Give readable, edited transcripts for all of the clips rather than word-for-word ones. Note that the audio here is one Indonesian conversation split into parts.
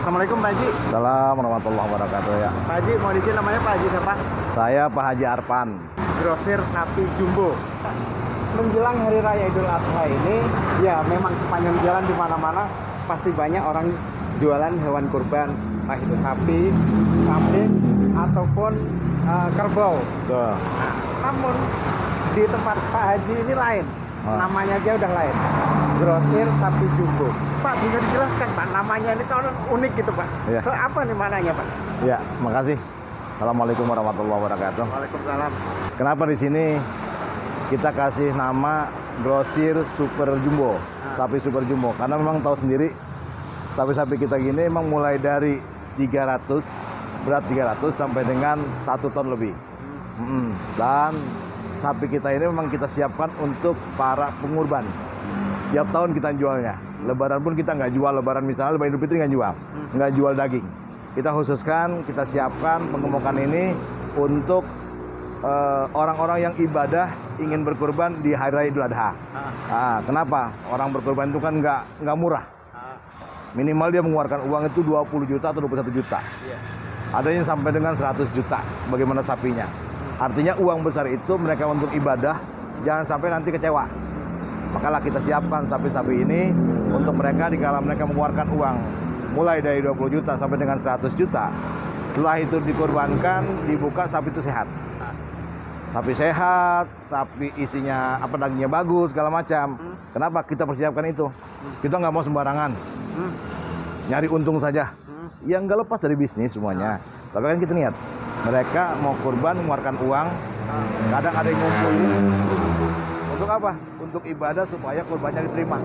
Assalamualaikum Pak Haji. Assalamualaikum warahmatullahi wabarakatuh ya. Pak Haji, mau izin namanya Pak Haji siapa? Saya Pak Haji Arpan. Grosir sapi jumbo. Menjelang Hari Raya Idul Adha ini, ya memang sepanjang jalan di mana-mana pasti banyak orang jualan hewan kurban, entah itu sapi, kambing, ataupun kerbau. Tuh. Namun di tempat Pak Haji ini lain, namanya aja udah lain. Grosir sapi jumbo. Pak, bisa dijelaskan Pak, namanya ini kan unik gitu Pak. Ya. So apa nih mananya Pak? Ya, makasih. Assalamualaikum warahmatullahi wabarakatuh. Waalaikumsalam. Kenapa di sini kita kasih nama Grosir Super Jumbo, sapi Super Jumbo? Karena memang tahu sendiri sapi-sapi kita gini memang mulai dari 300, berat 300 sampai dengan 1 ton lebih. Dan sapi kita ini memang kita siapkan untuk para pengurban. Tiap tahun kita jualnya. Lebaran pun kita nggak jual, lebaran misalnya Lebaran Idul Fitri nggak jual daging. Kita khususkan, kita siapkan pengemukan ini untuk orang-orang yang ibadah ingin berkurban di Hari Raya Idul Adha. Kenapa? Orang berkurban itu kan nggak murah. Minimal dia mengeluarkan uang itu 20 juta atau 21 juta. Ada yang sampai dengan 100 juta, bagaimana sapinya. Artinya uang besar itu mereka untuk ibadah, jangan sampai nanti kecewa. Makalah kita siapkan sapi-sapi ini untuk mereka dikala mereka mengeluarkan uang mulai dari 20 juta sampai dengan 100 juta. Setelah itu dikorbankan, dibuka sapi itu sehat. Sapi sehat, sapi isinya dagingnya bagus segala macam. Kenapa kita persiapkan itu? Kita nggak mau sembarangan. Nyari untung saja. Yang nggak lepas dari bisnis semuanya. Tapi kan kita niat, mereka mau kurban mengeluarkan uang, kadang ada yang ngumpulin. Untuk apa? Untuk ibadah supaya kurbannya diterima.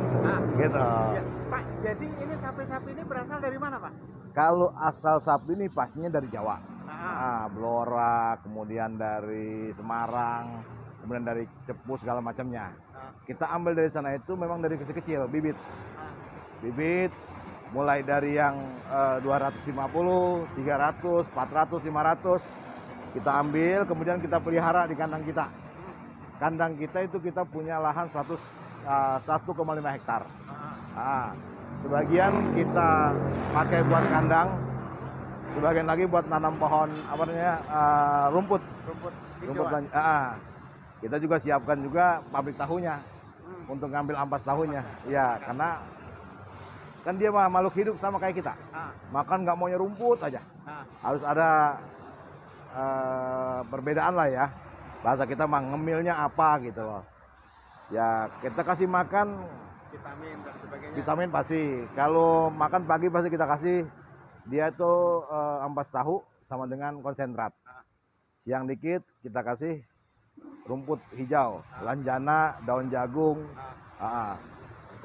Gitu. Ya, Pak, jadi ini sapi-sapi ini berasal dari mana, Pak? Kalau asal sapi ini pastinya dari Jawa. Blora, kemudian dari Semarang, kemudian dari Cepu segala macamnya. Kita ambil dari sana itu memang dari kecil-kecil, bibit. Bibit mulai dari yang 250, 300, 400, 500 kita ambil, kemudian kita pelihara di kandang kita. Kandang kita itu kita punya lahan 1,5 hektar. Sebagian kita pakai buat kandang, sebagian lagi buat nanam pohon rumput hijauan. Kita juga siapkan juga pabrik tahunya untuk ngambil ampas tahunya. Ya, karena kan dia makhluk hidup sama kayak kita. Makan nggak maunya rumput aja. Harus ada perbedaan lah ya. Bahasa kita mah ngemilnya apa gitu loh. Ya, kita kasih makan Vitamin dan sebagainya. vitamin pasti. Kalau makan pagi pasti kita kasih dia itu ampas tahu sama dengan konsentrat. Siang dikit kita kasih rumput hijau, lanjana, daun jagung.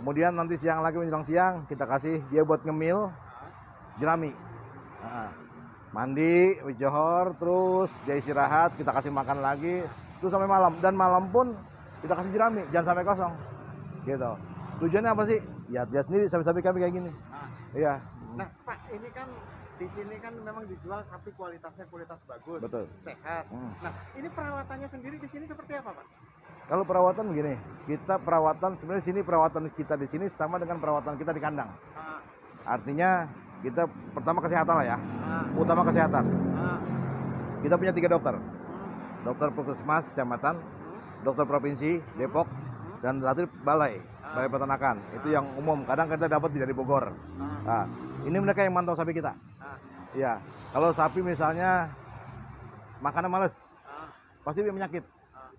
Kemudian nanti siang lagi menjelang siang kita kasih dia buat ngemil jerami. Mandi, johor, terus dia istirahat, kita kasih makan lagi, terus sampai malam. Dan malam pun kita kasih jerami, jangan sampai kosong. Gitu. Tujuannya apa sih? Ya dia sendiri sapi-sapi kami kayak gini. Iya. Nah, Pak, ini kan di sini kan memang dijual sapi kualitas bagus, Betul. sehat. Nah, ini perawatannya sendiri di sini seperti apa, Pak? Kalau perawatan begini, kita perawatan sebenarnya sini perawatan kita di sini sama dengan perawatan kita di kandang. Artinya kita pertama kesehatan lah ya, utama kesehatan. Kita punya 3 dokter, dokter puskesmas kecamatan, dokter provinsi Depok, dan satu balai peternakan. Itu yang umum. Kadang kita dapat dari Bogor. Ini mereka yang mantau sapi kita. Ya, kalau sapi misalnya makanan males, pasti dia penyakit.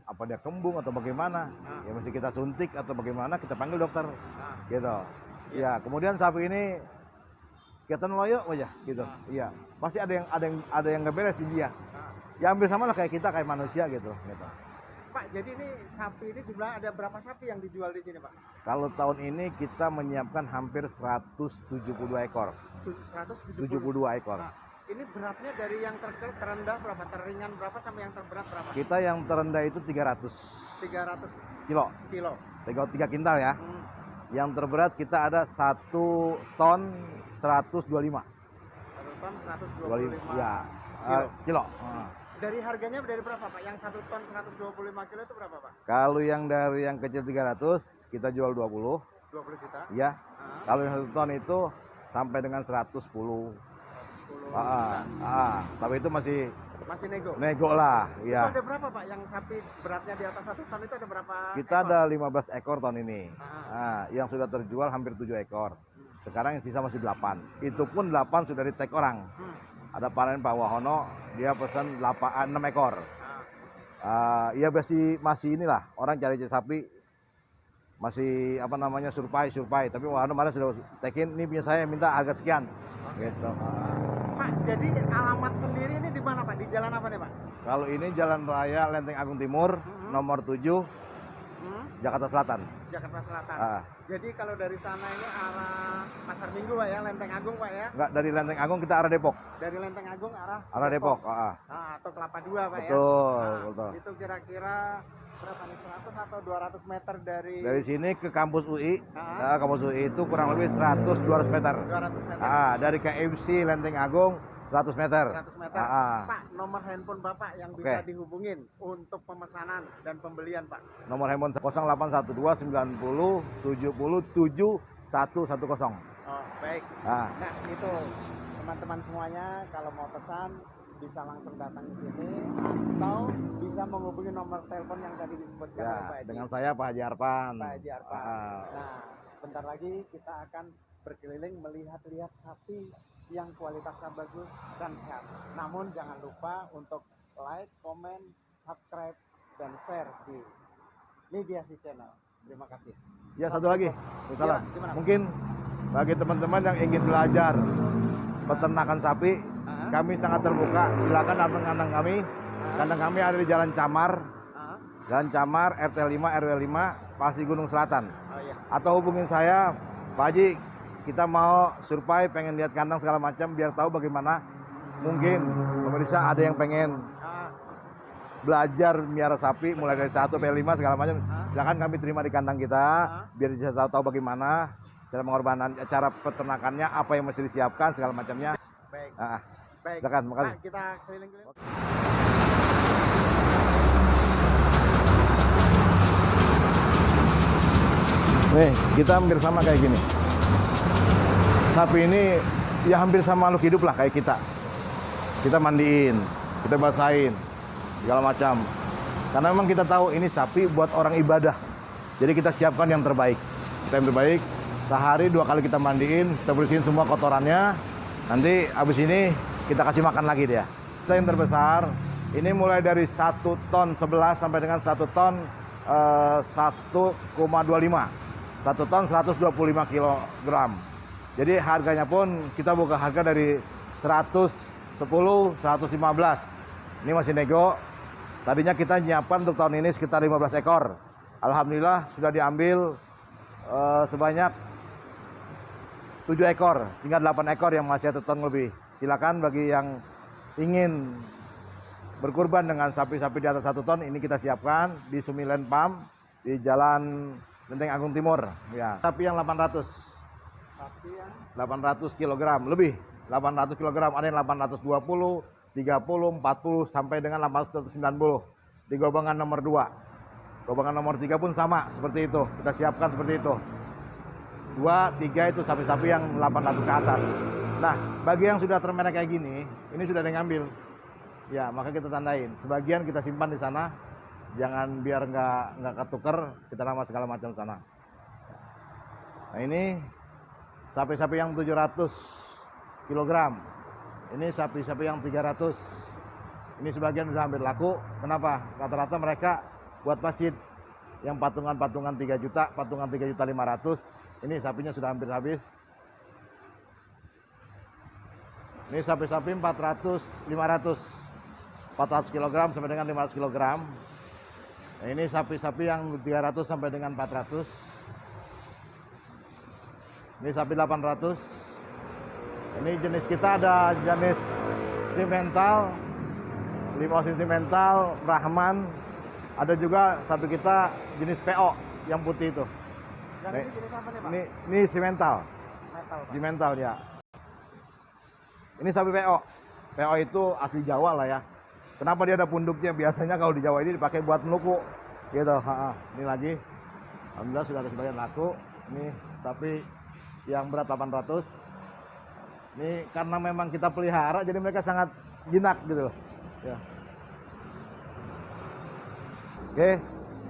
Apa dia kembung atau bagaimana? Ya mesti kita suntik atau bagaimana? Kita panggil dokter. Gitu. Ya, kemudian sapi ini kelihatan loyo aja gitu. Iya. Pasti ada yang nggak beres di dia. Ya hampir sama lah kayak kita, kayak manusia gitu. Pak, jadi ini sapi ini jumlah ada berapa sapi yang dijual di sini, Pak? Kalau tahun ini kita menyiapkan hampir 172 ekor. 172 ekor. Nah, ini beratnya dari yang terendah berapa, teringan berapa sampai yang terberat berapa? Kita yang terendah itu 300 kilo. 3 kintal ya. Yang terberat kita ada 1 ton 125. 1 ton 125 ya, kilo. Dari harganya dari berapa, Pak? Yang 1 ton 125 kilo itu berapa, Pak? Kalau yang dari yang kecil 300 kita jual 20 20 juta. ya. Kalau yang 1 ton itu sampai dengan 110. 10 Tapi itu masih masih nego lah, itu ya. ada berapa Pak yang sapi beratnya di atas 1 ton itu ada berapa Kita ekor? ada 15 ekor tahun ini. Yang sudah terjual hampir 7 ekor. Sekarang yang sisa masih 8. Itu pun 8 sudah di tag orang. Ada panen Pak Wahono, dia pesan 6 ekor. Ya masih inilah, orang cari sapi masih apa namanya survei. Tapi Wahono kemarin sudah tekin, ini punya saya minta harga sekian. Gitu. Pak, jadi alamat sendiri ini di mana Pak? Di jalan apa nih Pak? Kalau ini Jalan Raya Lenteng Agung Timur, nomor 7, Jakarta Selatan. Jakarta Selatan. Jadi kalau dari sana ini arah Pasar Minggu Pak ya, Lenteng Agung Pak ya? Enggak, dari Lenteng Agung kita arah Depok. Dari Lenteng Agung arah Depok. Atau Kelapa Dua Pak Betul, ya? betul. Itu kira-kira berapa nih? 100 atau 200 meter dari sini ke kampus UI. Kampus UI itu kurang lebih 100-200 meter. 200 meter. Dari KFC Lenteng Agung 100 meter. 100 meter. Pak, nomor handphone Bapak yang bisa dihubungin untuk pemesanan dan pembelian Pak. Nomor handphone 0812 90 70 7110. Oh, baik. Nah, itu teman-teman semuanya kalau mau pesan bisa langsung datang ke sini atau bisa menghubungi nomor telepon yang tadi disebutkan oleh Pak Haji. Dengan saya Pak Haji Arpan. Pak Haji Arpan. Nah, sebentar lagi kita akan berkeliling melihat-lihat sapi yang kualitasnya bagus dan sehat. Namun jangan lupa untuk like, comment, subscribe, dan share di Mediasi Channel. Terima kasih. Ya, satu lagi. Salah. Gimana? Mungkin bagi teman-teman yang ingin belajar peternakan sapi, kami sangat terbuka. Silakan datang kandang kami. Kandang kami ada di Jalan Camar. Jalan Camar RT 5 RW 5 Pasi Gunung Selatan. Atau hubungin saya, Pak Haji, kita mau survei, pengen lihat kandang segala macam biar tahu bagaimana. Mungkin pemirsa ada yang pengen belajar miara sapi mulai dari 1 sampai 5 segala macam. Silakan kami terima di kandang kita biar bisa tahu bagaimana cara pengorbanan, cara peternakannya, apa yang mesti disiapkan segala macamnya. Baik. Baik. Silakan, makasih. Pak, kita keliling-keliling. Nih, kita hampir sama kayak gini. Sapi ini ya hampir sama makhluk hidup lah kayak kita. Kita mandiin, kita basahin, segala macam. Karena memang kita tahu ini sapi buat orang ibadah. Jadi kita siapkan yang terbaik. Kita yang terbaik, sehari 2 kali kita mandiin, kita bersihin semua kotorannya. Nanti habis ini kita kasih makan lagi dia. Kita yang terbesar, ini mulai dari 1 ton 11 sampai dengan 1 ton 1,25. 1 ton 125 kg. Jadi harganya pun kita buka harga dari 110, 115. Ini masih nego. Tadinya kita nyiapkan untuk tahun ini sekitar 15 ekor. Alhamdulillah sudah diambil sebanyak 7 ekor. Tinggal 8 ekor yang masih 1 ton lebih. Silakan bagi yang ingin berkurban dengan sapi-sapi di atas 1 ton, ini kita siapkan di Sumilen Farm di Jalan Lenteng Agung Timur. Ya. Sapi yang 800. Sapi yang 800 kg lebih. 800 kg, ada yang 820, 30, 40 sampai dengan 890 di golongan nomor 2. Golongan nomor 3 pun sama seperti itu. Kita siapkan seperti itu. 2, 3 itu sapi-sapi yang 800 ke atas. Nah, bagi yang sudah termerek kayak gini, ini sudah ada yang ngambil. Ya, maka kita tandain. Sebagian kita simpan di sana. Jangan biar nggak ketuker, kita nama segala macam sana. Nah, ini sapi-sapi yang 700 kg. Ini sapi-sapi yang 300. Ini sebagian sudah hampir laku. Kenapa? Rata-rata mereka buat masjid. Yang patungan 3 juta, patungan 3.500.000. Ini sapinya sudah hampir habis. Ini sapi-sapi 400, 500. 400 kg sampai dengan 500 kg. Nah, ini sapi-sapi yang 300 sampai dengan 400. Ini sapi 800. Ini jenis kita ada jenis simental, limosin simental, Brahman. Ada juga sapi kita jenis PO yang putih itu. Yang ini jenis apa nih Pak? Ini simental. Metal Pak. Simental ya. Ini sapi PO. PO itu asli Jawa lah ya. Kenapa dia ada punduknya? Biasanya kalau di Jawa ini dipakai buat meluku. Gitu. Ini lagi. Alhamdulillah sudah ada sebagian laku. Ini tapi yang berat 800. Ini karena memang kita pelihara, jadi mereka sangat jinak gitu loh. Ya. Oke,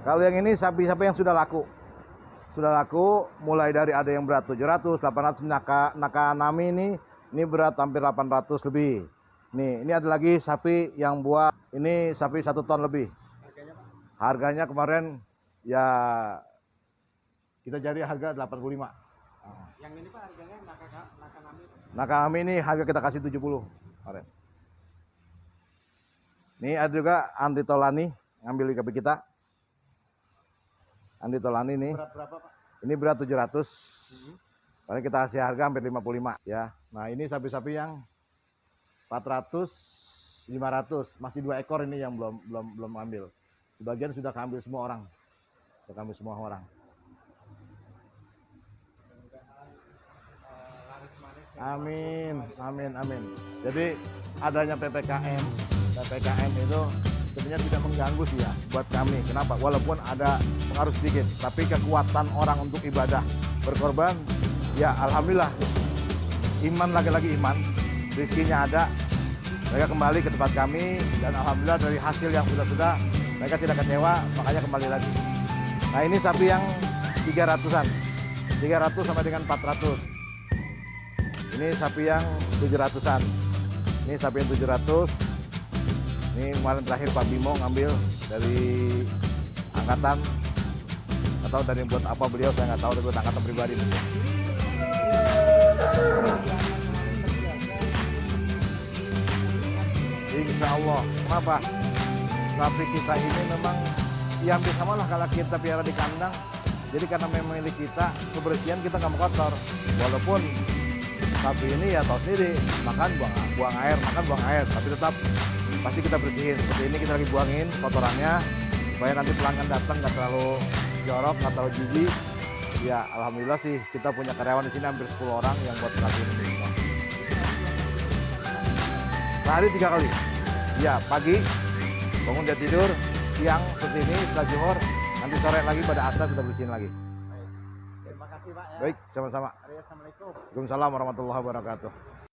kalau yang ini sapi-sapi yang sudah laku. Sudah laku, mulai dari ada yang berat 700, 800, Naka Nami ini berat hampir 800 lebih. Nih, ini ada lagi sapi yang buah, ini sapi 1 ton lebih. Harganya Pak? Harganya kemarin ya kita cari harga 85. Yang ini Pak harganya Nakanami. Naka Nami ini harga kita kasih 70 kemarin. Ini ada juga Andi Tolani ngambil di KP kita. Andi Tolani nih. Berat berapa Pak? Ini berat 700. Paling kita kasih harga hampir 55 ya. Nah, ini sapi-sapi yang 400, 500, masih 2 ekor ini yang belum ambil. Sebagian sudah keambil semua orang. Sudah keambil semua orang. Amin, amin, amin. Jadi adanya PPKM itu sebenarnya tidak mengganggu sih ya buat kami. Kenapa? Walaupun ada pengaruh sedikit, tapi kekuatan orang untuk ibadah berkorban, ya alhamdulillah. Iman lagi-lagi iman, rezekinya ada. Mereka kembali ke tempat kami dan alhamdulillah dari hasil yang sudah mereka tidak kecewa, makanya kembali lagi. Nah, ini sapi yang 300-an. 300 sampai dengan 400. Ini sapi yang 700-an. Ini sapi yang 700. Ini kemarin terakhir Pak Bimo ngambil dari angkatan. Nggak tahu dari buat apa beliau, saya nggak tahu, dari buat angkatan pribadi. Insya Allah. Kenapa? Sapi kita ini memang ya hampir sama lah kalau kita piara di kandang. Jadi karena memang milik kita, kebersihan kita nggak mau kotor. Walaupun sapi ini ya tahu sendiri, makan buang air, makan buang air, tapi tetap pasti kita bersihin. Seperti ini kita lagi buangin kotorannya supaya nanti pelanggan datang nggak terlalu jorok, nggak terlalu jijik. Ya alhamdulillah sih kita punya karyawan di sini hampir 10 orang yang buat sapi ini. Sehari 3 kali. Ya pagi bangun dia tidur, siang seperti ini setelah zuhur, nanti sore lagi pada asar kita bersihin lagi. Terima kasih Pak ya. Baik, sama-sama. Assalamualaikum. Waalaikumsalam warahmatullahi wabarakatuh.